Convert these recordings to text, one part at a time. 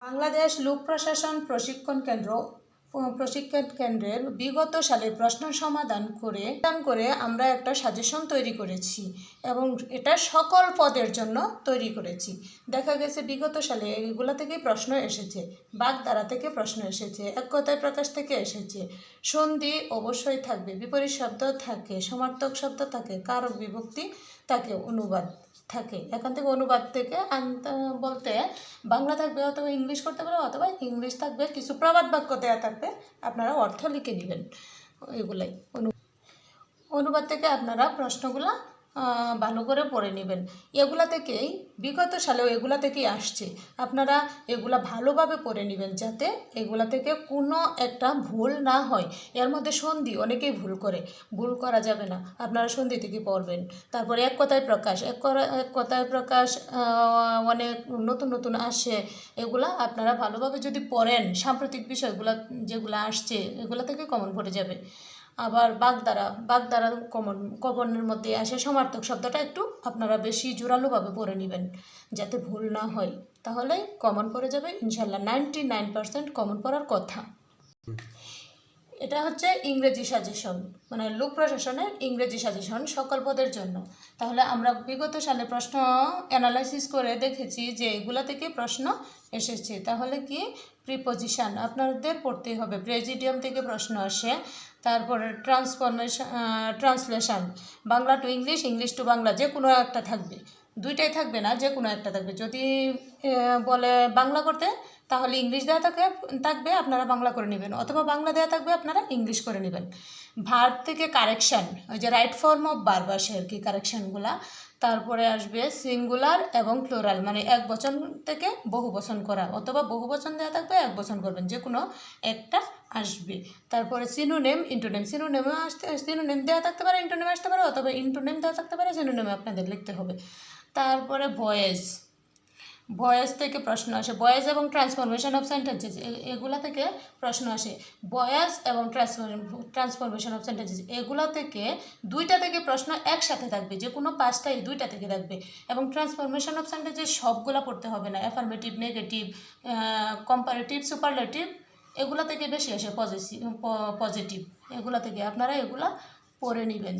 বাংলাদেশ লোক প্রশাসন প্রশিক্ষণ কেন্দ্রের বিগত সালে প্রশ্ন সমাধান করে আমরা একটা সাজেশন তৈরি করেছি এবং এটা সকল পদের জন্য তৈরি করেছি। দেখা গেছে বিগত সালে এগুলো থেকেই প্রশ্ন এসেছে, বাগধারা থেকে প্রশ্ন এসেছে, এক কথায় প্রকাশ থেকে এসেছে, সন্ধি অবশ্যই থাকবে, বিপরীত শব্দ থাকে, সমার্থক শব্দ থাকে, কারক বিভক্তি থাকে, অনুবাদ থাকে। এখান থেকে অনুবাদ থেকে বলতে বাংলা থাকবে, অথবা ইংলিশ করতে পারে, অথবা ইংলিশ থাকবে, কিছু প্রবাদ বাক্য দেওয়া থাকবে, আপনারা অর্থ লিখে নেবেন। এগুলাই অনুবাদ থেকে আপনারা প্রশ্নগুলো ভালো করে পড়ে নেবেন। এগুলা থেকেই বিগত সালেও এগুলা থেকেই আসছে, আপনারা এগুলা ভালোভাবে পড়ে নেবেন যাতে এগুলা থেকে কোনো একটা ভুল না হয়। এর মধ্যে সন্ধি অনেকেই ভুল করা যাবে না, আপনারা সন্ধি থেকে পড়বেন। তারপরে এক কথায় প্রকাশ অনেক নতুন আসে, এগুলা আপনারা ভালোভাবে যদি পড়েন, সাম্প্রতিক বিষয়গুলো যেগুলো আসছে এগুলা থেকে কমন পড়ে যাবে। আবার বাগধারা কমনের মধ্যে আসে, সমার্থক শব্দটা একটু আপনারা বেশি জোরালোভাবে পড়ে নেবেন যাতে ভুল না হয়, তাহলে কমন পড়ে যাবে ইনশাল্লাহ। 99% কমন পড়ার কথা। এটা হচ্ছে ইংরেজি সাজেশন, মানে লোক প্রশাসনের ইংরেজি সাজেশন সকল পদের জন্য। তাহলে আমরা বিগত সালে প্রশ্ন অ্যানালাইসিস করে দেখেছি যে এগুলা থেকে প্রশ্ন এসেছে। তাহলে কি প্রিপোজিশন আপনাদের পড়তে হবে, প্রেসিডিয়াম থেকে প্রশ্ন আসে। তারপরে translation, Bangla to English, English to Bangla, যে কোনো একটা থাকবে, দুইটাই থাকবে না, যে কোনো একটা থাকবে। যদি বলে বাংলা করতে, তাহলে ইংলিশ দেওয়া থাকবে, আপনারা বাংলা করে নেবেন, অথবা বাংলা দেওয়া থাকবে, আপনারা ইংলিশ করে নেবেন। ভার্ব থেকে কারেকশান, ওই যে রাইট ফর্ম অফ ভার্ব আসে আর কি, কারেকশানগুলা। তারপরে আসবে সিঙ্গুলার এবং প্লুরাল, মানে এক বচন থেকে বহু বচন করা, অথবা বহু বচন দেওয়া থাকবে, এক বচন করবেন, যে কোনো একটা আসবে। তারপরে সিনোনিম, ইন্টোনিম, সিনোনিম দেওয়া থাকতে পারে, ইন্টোনিম আসতে পারে, অথবা ইন্টোনিম দেওয়া থাকতে পারে, সিনোনিম আপনাদের লিখতে হবে। তারপরে ভয়েস থেকে প্রশ্ন আসে, ভয়েস এবং ট্রান্সফরমেশন অফ সেন্টেন্সেস, এগুলা থেকে প্রশ্ন আসে। ভয়েস এবং ট্রান্সফরমেশন অফ সেন্টেন্সেস, এগুলা থেকে দুইটা থেকে প্রশ্ন একসাথে থাকবে, যে কোনো পাঁচটাই দুইটা থেকে থাকবে। এবং ট্রান্সফরমেশন অফ সেন্টেন্সেস সবগুলা পড়তে হবে না, অ্যাফার্মেটিভ, নেগেটিভ, কম্পারেটিভ, সুপারলেটিভ, এগুলা থেকে বেশি আসে, পজিটিভ, এগুলা থেকে আপনারা এগুলা পড়ে নেবেন।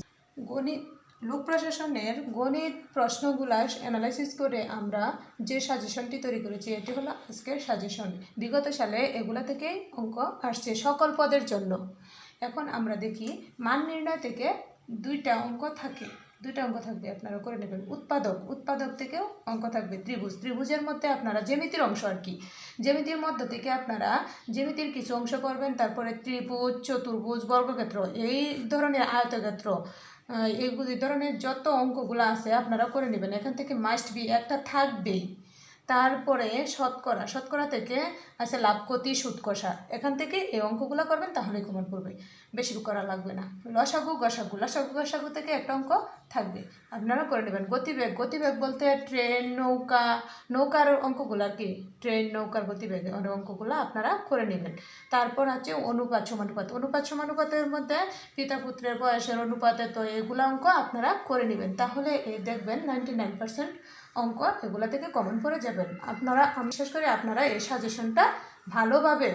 লোক প্রশাসনের গণিত প্রশ্নগুলা অ্যানালাইসিস করে আমরা যে সাজেশনটি তৈরি করেছি, এটি হলো আজকের সাজেশন। বিগত সালে এগুলা থেকেই অঙ্ক আসছে সকল পদের জন্য। এখন আমরা দেখি মান নির্ণয় থেকে দুইটা অঙ্ক থাকবে, আপনারা করে নেবেন। উৎপাদক থেকেও অঙ্ক থাকবে। ত্রিভুজের মধ্যে আপনারা জ্যামিতির অংশ আর কি, জ্যামিতির মধ্য থেকে আপনারা জ্যামিতির কিছু অংশ করবেন। তারপরে ত্রিভুজ, চতুর্ভুজ, বর্গক্ষেত্র, এই ধরনের আয়তক্ষেত্র, এইগুলি ধরনের যত অঙ্কগুলো আছে আপনারা করে নেবেন। এখান থেকে মাস্ট বি একটা থাকবেই। তারপরে শতকরা থেকে আছে লাভ, ক্ষতি, সুদ, কষা, এখান থেকে এই অঙ্কগুলো করবেন, তাহলেই কমন পড়বে, বেশি করা লাগবে না। লসাগু গসাগু থেকে একটা অঙ্ক থাকবে, আপনারা করে নেবেন। গতিবেগ বলতে ট্রেন, নৌকার অঙ্কগুলো আর কি, ট্রেন, নৌকার গতিবেগ অঙ্কগুলো আপনারা করে নেবেন। তারপর আছে অনুপাত সমানুপাতের মধ্যে পিতা পুত্রের বয়সের অনুপাতে, তো এগুলো অঙ্ক আপনারা করে নেবেন, তাহলে দেখবেন 99% অঙ্ক এগুলো থেকে কমন পড়ে যাবেন। আমি বিশেষ করে আপনারা এই সাজেশনটা ভালোভাবে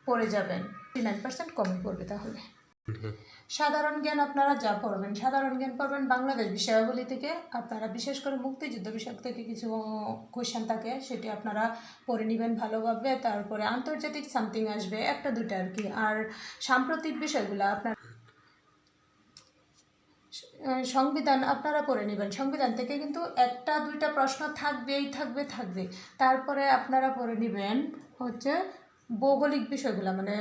পড়ে যাবেন, 99% কমন পড়বে। তাহলে সাধারণ জ্ঞান আপনারা যা পড়বেন, সাধারণ জ্ঞান পড়বেন বাংলাদেশ বিষয়াবলী থেকে। আপনারা বিশেষ করে মুক্তিযুদ্ধ বিষয় থেকে কিছু কোয়েশ্চেন থাকে, সেটি আপনারা পড়ে নেবেন ভালোভাবে। তারপরে আন্তর্জাতিক সামথিং আসবে, একটা দুইটা আর কি। আর সাম্প্রতিক বিষয়গুলো আপনার সংবিধান আপনারা পড়ে নেবেন। সংবিধান থেকে কিন্তু একটা দুইটা প্রশ্ন থাকবে। তারপরে আপনারা পড়ে নেবেন হচ্ছে ভৌগোলিক বিষয়গুলো, মানে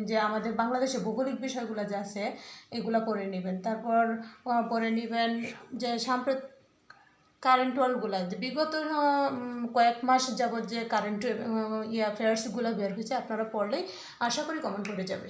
যে আমাদের বাংলাদেশে ভৌগোলিক বিষয়গুলো যে আছে এগুলো পড়ে নেবেন। তারপর পড়ে নেবেন যে কারেন্ট ওয়ালগুলো, যে বিগত কয়েক মাস যাবত যে কারেন্ট অ্যাফেয়ার্সগুলো বের হয়েছে, আপনারা পড়লেই আশা করি কমন পড়ে যাবে।